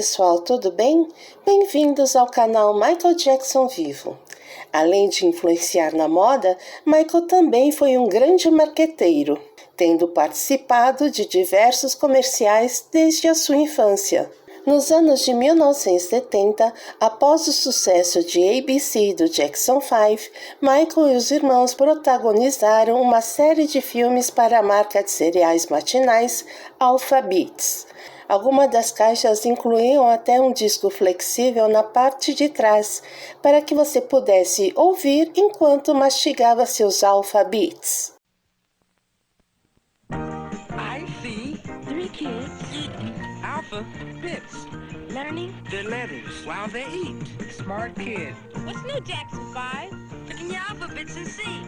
pessoal, tudo bem? Bem-vindos ao canal Michael Jackson Vivo. Além de influenciar na moda, Michael também foi um grande marqueteiro, tendo participado de diversos comerciais desde a sua infância. Nos anos de 1970, após o sucesso de ABC do Jackson 5, Michael e os irmãos protagonizaram uma série de filmes para a marca de cereais matinais Alpha Beats. Algumas das caixas incluíam até um disco flexível na parte de trás, para que você pudesse ouvir enquanto mastigava seus Alpha Beats. I see 3 kids eating Alpha Bits. learning. The letters while they eat. Smart kid. What's new, Jackson 5? Picking your alphabets and see.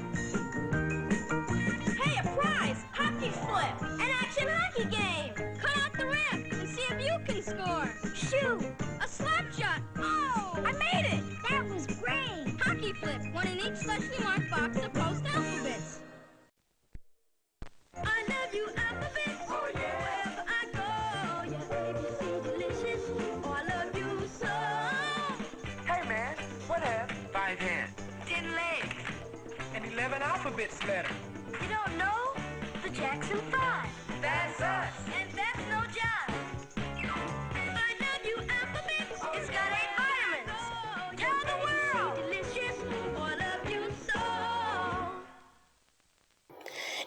Hey, a prize! Hockey flip! An action hockey game! Cut out the rim and see if you can score! Shoot! A slap shot! Oh! I made it! That was great! Hockey flip! One in each specially marked box of post alphabets. I love you, alphabet! Oh, yeah! Wherever I go, your ABC delicious. Oh, I love you so! Hey man, what have 5 hands 10 legs. and 11 alphabets letters? You don't know? The Jackson 5. That's us. And that's no job. I love you, alphabets. It's got 8 vitamins. Tell the world. Delicious. Oh, I love you so.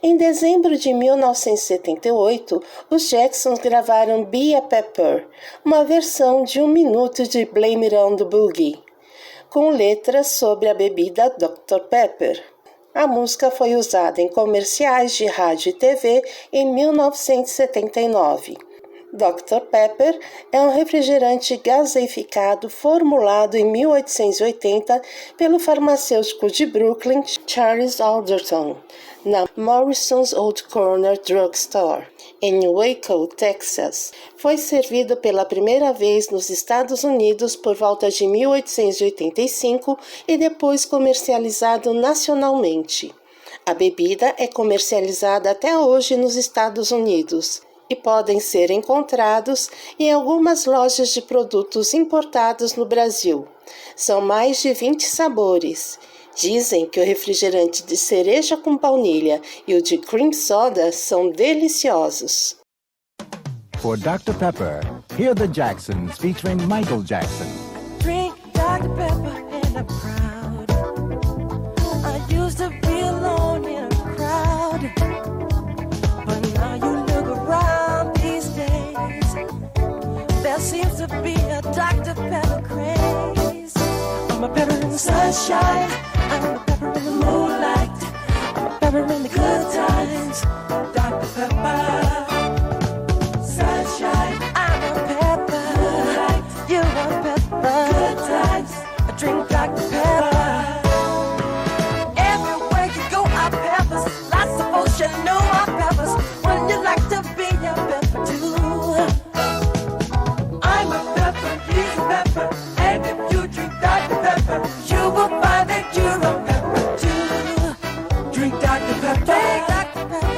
Em dezembro de 1978, os Jacksons gravaram Be a Pepper, uma versão de 1 minuto de Blame It on the Boogie, com letras sobre a bebida Dr. Pepper. A música foi usada em comerciais de rádio e TV em 1979. Dr. Pepper é um refrigerante gaseificado formulado em 1880 pelo farmacêutico de Brooklyn, Charles Alderton, na Morrison's Old Corner Drug Store, em Waco, Texas. Foi servido pela primeira vez nos Estados Unidos por volta de 1885 e depois comercializado nacionalmente. A bebida é comercializada até hoje nos Estados Unidos e podem ser encontrados em algumas lojas de produtos importados no Brasil. São mais de 20 sabores. Dizem que o refrigerante de cereja com baunilha e o de cream soda são deliciosos. For Dr. Pepper, hear the Jacksons featuring Michael Jackson. Drink Dr. Pepper in a crowd. I used to be alone in a crowd, but now you look around these days. There seems to be a Dr. Pepper craze. I'm a pepper in the sunshine, I'm a pepper in the moonlight, I'm a pepper in the good times. Dr. Pepper. Sunshine, I'm a pepper. Moonlight, you are pepper. Good times, I drink Dr. Pepper. Everywhere you go, our peppers. Lots of folks you know our peppers. When you like to be a pepper too. I'm a pepper, he's a pepper. And if you drink Dr. Pepper, you will find that you're a pepper too. Drink Dr. Pepper. Drink Dr. Pepper.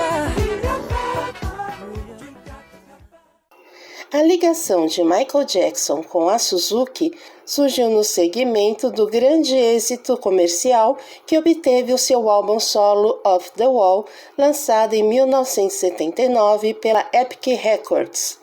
A ligação de Michael Jackson com a Suzuki surgiu no segmento do grande êxito comercial que obteve o seu álbum solo Off the Wall, lançado em 1979 pela Epic Records.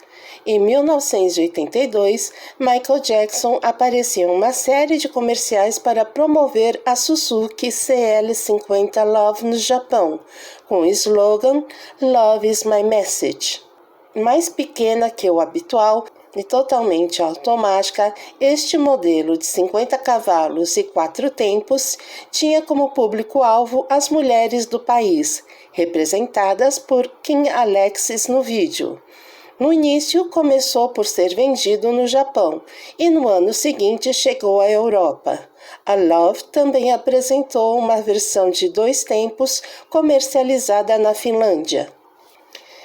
Em 1982, Michael Jackson apareceu em uma série de comerciais para promover a Suzuki CL50 Love no Japão, com o slogan Love is my message. Mais pequena que o habitual e totalmente automática, este modelo de 50 cavalos e 4 tempos tinha como público-alvo as mulheres do país, representadas por Kim Alexis no vídeo. No início, começou por ser vendido no Japão e no ano seguinte chegou à Europa. A Love também apresentou uma versão de 2 tempos comercializada na Finlândia.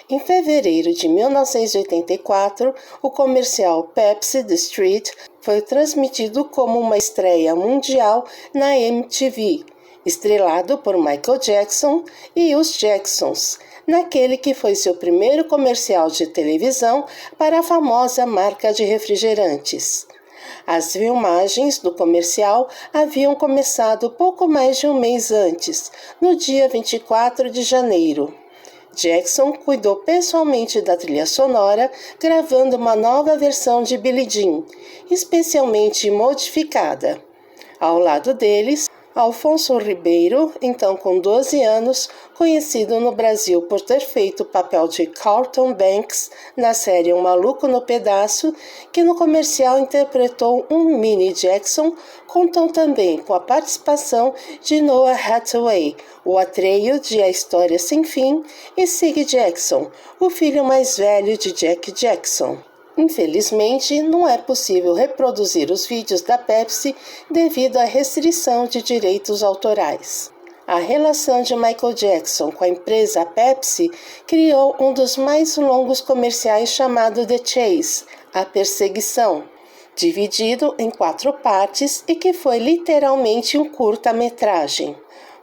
Em fevereiro de 1984, o comercial Pepsi The Street foi transmitido como uma estreia mundial na MTV, estrelado por Michael Jackson e os Jacksons. naquele que foi seu primeiro comercial de televisão para a famosa marca de refrigerantes. As filmagens do comercial haviam começado pouco mais de um mês antes, no dia 24 de janeiro. Jackson cuidou pessoalmente da trilha sonora, gravando uma nova versão de Billie Jean, especialmente modificada. Ao lado deles, Alfonso Ribeiro, então com 12 anos, conhecido no Brasil por ter feito o papel de Carlton Banks na série Um Maluco no Pedaço, que no comercial interpretou um mini Jackson, contou também com a participação de Noah Hathaway, o atreio de A História Sem Fim, e Sig Jackson, o filho mais velho de Jack Jackson. Infelizmente, não é possível reproduzir os vídeos da Pepsi devido à restrição de direitos autorais. A relação de Michael Jackson com a empresa Pepsi criou um dos mais longos comerciais chamado The Chase, A Perseguição, dividido em 4 partes e que foi literalmente um curta-metragem.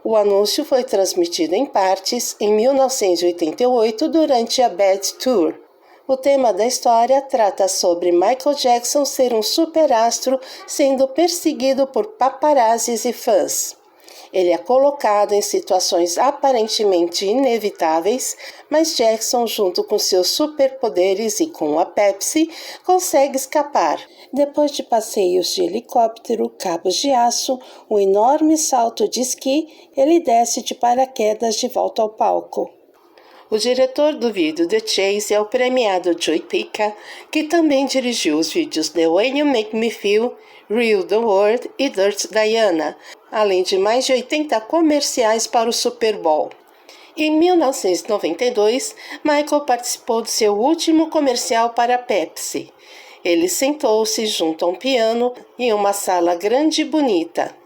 O anúncio foi transmitido em partes em 1988 durante a Bad Tour. O tema da história trata sobre Michael Jackson ser um superastro sendo perseguido por paparazzis e fãs. Ele é colocado em situações aparentemente inevitáveis, mas Jackson, junto com seus superpoderes e com a Pepsi, consegue escapar. Depois de passeios de helicóptero, cabos de aço, um enorme salto de esqui, ele desce de paraquedas de volta ao palco. O diretor do vídeo The Chase é o premiado Joey Pica, que também dirigiu os vídeos The Way You Make Me Feel, Real the World e Dirt Diana, além de mais de 80 comerciais para o Super Bowl. Em 1992, Michael participou do seu último comercial para a Pepsi. Ele sentou-se junto a um piano em uma sala grande e bonita,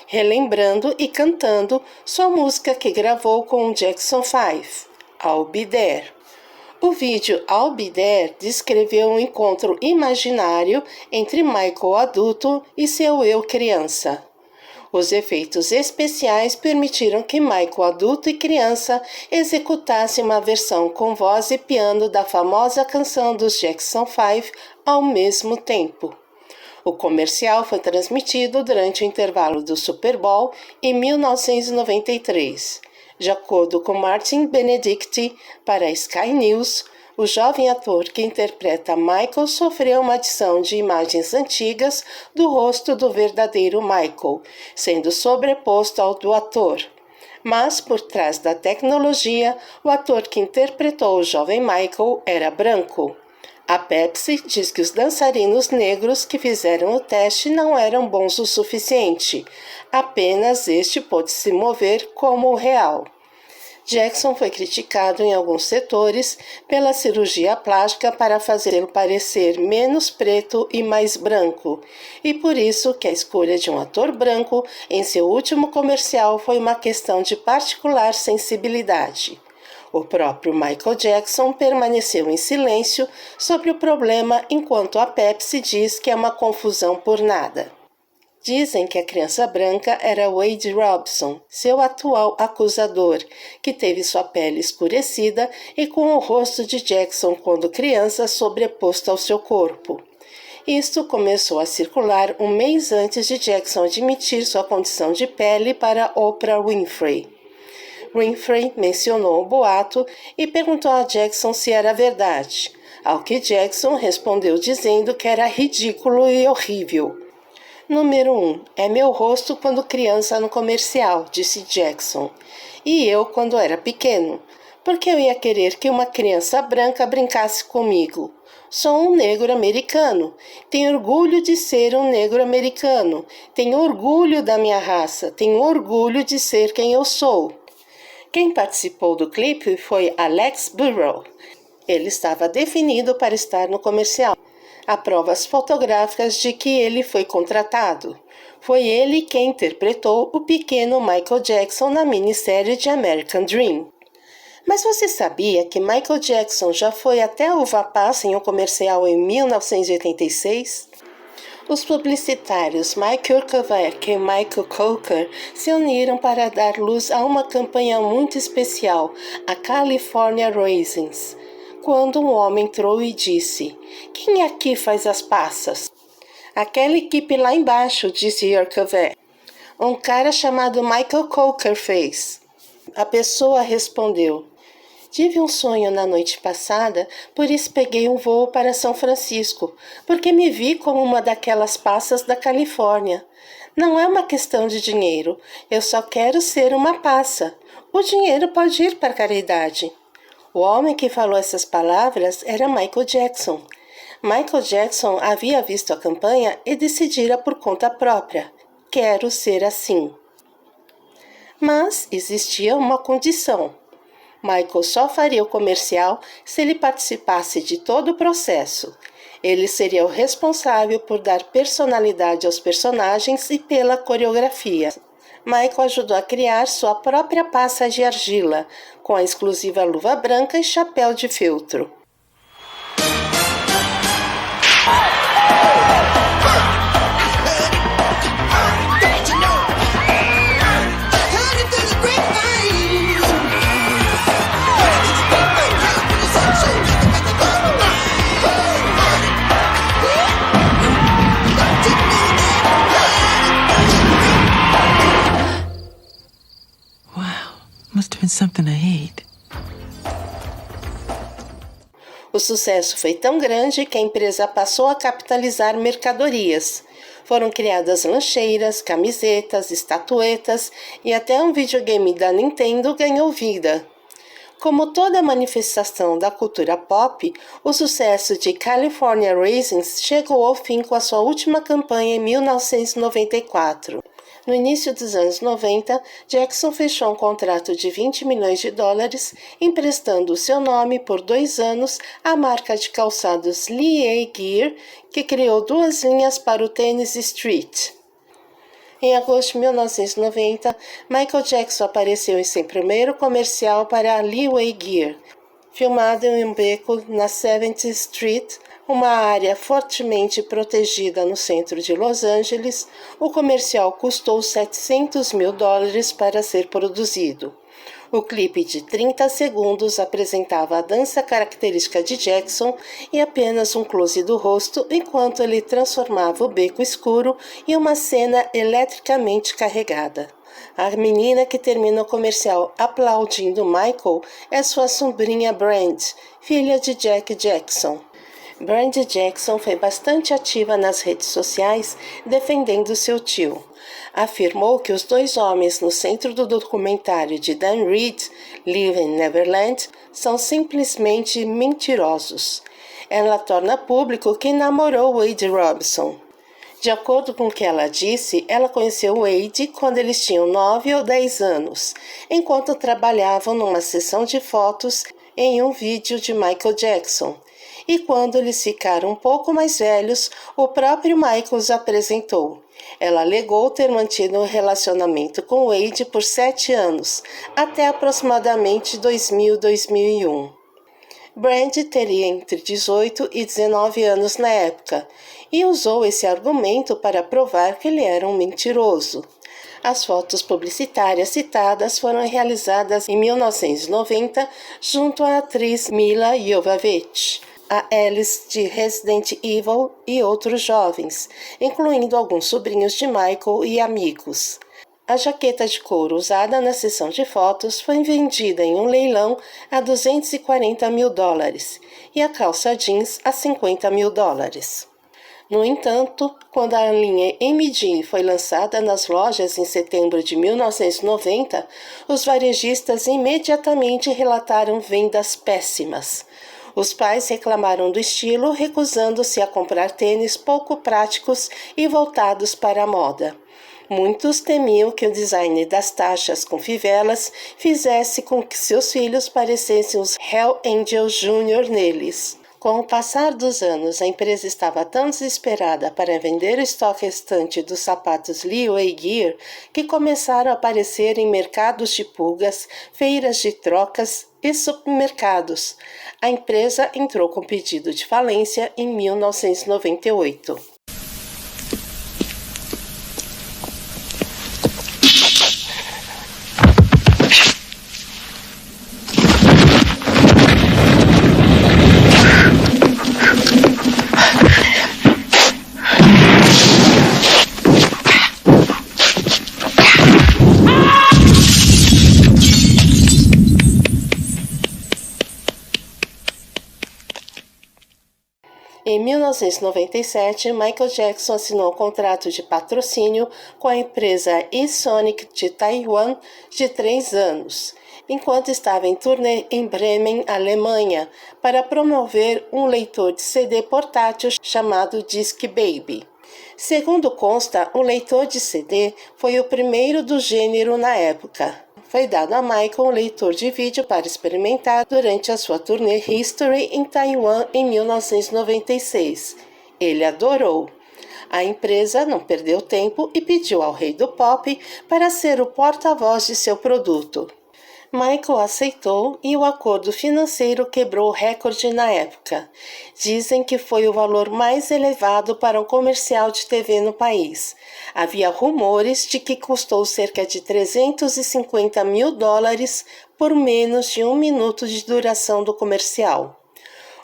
relembrando e cantando sua música que gravou com o Jackson 5. I'll Be There. O vídeo I'll Be There descreveu um encontro imaginário entre Michael adulto e seu eu criança. Os efeitos especiais permitiram que Michael adulto e criança executasse uma versão com voz e piano da famosa canção dos Jackson 5 ao mesmo tempo. O comercial foi transmitido durante o intervalo do Super Bowl em 1993. De acordo com Martin Benedicti, para a Sky News, o jovem ator que interpreta Michael sofreu uma adição de imagens antigas do rosto do verdadeiro Michael, sendo sobreposto ao do ator. Mas, por trás da tecnologia, o ator que interpretou o jovem Michael era branco. A Pepsi diz que os dançarinos negros que fizeram o teste não eram bons o suficiente. Apenas este pôde se mover como o real. Jackson foi criticado em alguns setores pela cirurgia plástica para fazê-lo parecer menos preto e mais branco, e por isso que a escolha de um ator branco em seu último comercial foi uma questão de particular sensibilidade. O próprio Michael Jackson permaneceu em silêncio sobre o problema, enquanto a Pepsi diz que é uma confusão por nada. Dizem que a criança branca era Wade Robson, seu atual acusador, que teve sua pele escurecida e com o rosto de Jackson quando criança sobreposto ao seu corpo. Isto começou a circular um mês antes de Jackson admitir sua condição de pele para Oprah Winfrey. Winfrey mencionou o boato e perguntou a Jackson se era verdade, ao que Jackson respondeu dizendo que era ridículo e horrível. Número 1. É meu rosto quando criança no comercial, disse Jackson. E eu quando era pequeno. Porque eu ia querer que uma criança branca brincasse comigo. Sou um negro americano. Tenho orgulho de ser um negro americano. Tenho orgulho da minha raça. Tenho orgulho de ser quem eu sou. Quem participou do clipe foi Alex Burrow. Ele estava definido para estar no comercial. Há provas fotográficas de que ele foi contratado. Foi ele quem interpretou o pequeno Michael Jackson na minissérie de American Dream. Mas você sabia que Michael Jackson já foi até uva passa em um comercial em 1986? Os publicitários Mike Urkovac e Michael Coker se uniram para dar luz a uma campanha muito especial, a California Raisins, quando um homem entrou e disse: "Quem aqui faz as passas?" "Aquela equipe lá embaixo", disse Urkovac. "Um cara chamado Michael Coker fez." A pessoa respondeu: "Tive um sonho na noite passada, por isso peguei um voo para São Francisco, porque me vi como uma daquelas passas da Califórnia. Não é uma questão de dinheiro, eu só quero ser uma passa. O dinheiro pode ir para a caridade." O homem que falou essas palavras era Michael Jackson. Michael Jackson havia visto a campanha e decidira por conta própria: "Quero ser assim." Mas existia uma condição. Michael só faria o comercial se ele participasse de todo o processo. Ele seria o responsável por dar personalidade aos personagens e pela coreografia. Michael ajudou a criar sua própria passa de argila, com a exclusiva luva branca e chapéu de feltro. Must have been something I ate. O sucesso foi tão grande que a empresa passou a capitalizar mercadorias. Foram criadas lancheiras, camisetas, estatuetas e até um videogame da Nintendo ganhou vida. Como toda manifestação da cultura pop, o sucesso de California Raisins chegou ao fim com a sua última campanha em 1994. No início dos anos 90, Jackson fechou um contrato de $20 milhões, emprestando o seu nome por 2 anos à marca de calçados Lee Gear, que criou 2 linhas para o tênis street. Em agosto de 1990, Michael Jackson apareceu em seu primeiro comercial para a Lee Gear, filmado em um beco na 7th Street, uma área fortemente protegida no centro de Los Angeles. O comercial custou $700 mil para ser produzido. O clipe de 30 segundos apresentava a dança característica de Jackson e apenas um close do rosto enquanto ele transformava o beco escuro em uma cena eletricamente carregada. A menina que termina o comercial aplaudindo Michael é sua sobrinha Brand, filha de Jack Jackson. Brand Jackson foi bastante ativa nas redes sociais defendendo seu tio. Afirmou que os 2 homens no centro do documentário de Dan Reed, Live in Neverland, são simplesmente mentirosos. Ela torna público que namorou Wade Robson. De acordo com o que ela disse, ela conheceu Wade quando eles tinham 9 ou 10 anos, enquanto trabalhavam numa sessão de fotos em um vídeo de Michael Jackson. E quando eles ficaram um pouco mais velhos, o próprio Michael os apresentou. Ela alegou ter mantido um relacionamento com Wade por 7 anos, até aproximadamente 2000-2001. Brand teria entre 18 e 19 anos na época, e usou esse argumento para provar que ele era um mentiroso. As fotos publicitárias citadas foram realizadas em 1990 junto à atriz Milla Jovovich, a Alice de Resident Evil e outros jovens, incluindo alguns sobrinhos de Michael e amigos. A jaqueta de couro usada na sessão de fotos foi vendida em um leilão a $240 mil e a calça jeans a $50 mil. No entanto, quando a linha MD foi lançada nas lojas em setembro de 1990, os varejistas imediatamente relataram vendas péssimas. Os pais reclamaram do estilo, recusando-se a comprar tênis pouco práticos e voltados para a moda. Muitos temiam que o design das taxas com fivelas fizesse com que seus filhos parecessem os Hell Angels Jr. neles. Com o passar dos anos, a empresa estava tão desesperada para vender o estoque restante dos sapatos Lee Gear que começaram a aparecer em mercados de pulgas, feiras de trocas e supermercados. A empresa entrou com pedido de falência em 1998. Em 1997, Michael Jackson assinou um contrato de patrocínio com a empresa eSonic de Taiwan de 3 anos, enquanto estava em turnê em Bremen, Alemanha, para promover um leitor de CD portátil chamado Disc Baby. Segundo consta, o leitor de CD foi o primeiro do gênero na época. Foi dado a Michael um leitor de vídeo para experimentar durante a sua turnê History em Taiwan em 1996. Ele adorou. A empresa não perdeu tempo e pediu ao rei do pop para ser o porta-voz de seu produto. Michael aceitou e o acordo financeiro quebrou o recorde na época. Dizem que foi o valor mais elevado para um comercial de TV no país. Havia rumores de que custou cerca de $350 mil por menos de 1 minuto de duração do comercial.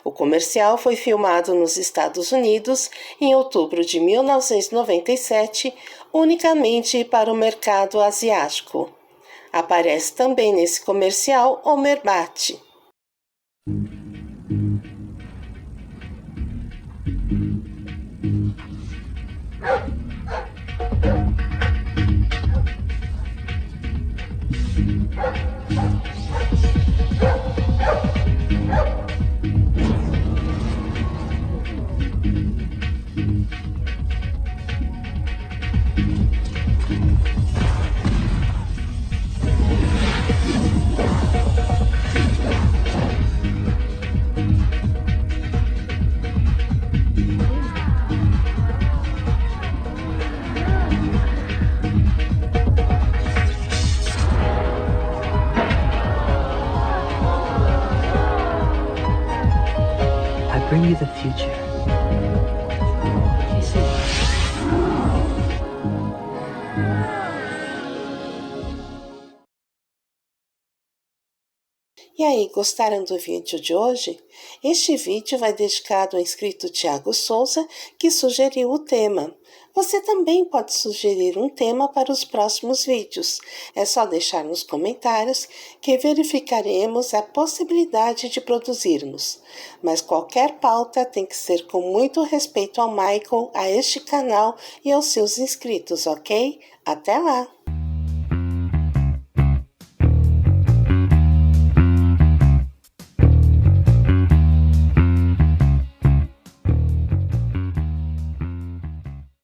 O comercial foi filmado nos Estados Unidos em outubro de 1997, unicamente para o mercado asiático. Aparece também nesse comercial Homer Bate. I bring you the future. E aí, gostaram do vídeo de hoje? Este vídeo vai dedicado ao inscrito Thiago Souza, que sugeriu o tema. Você também pode sugerir um tema para os próximos vídeos. É só deixar nos comentários que verificaremos a possibilidade de produzirmos. Mas qualquer pauta tem que ser com muito respeito ao Michael, a este canal e aos seus inscritos, ok? Até lá!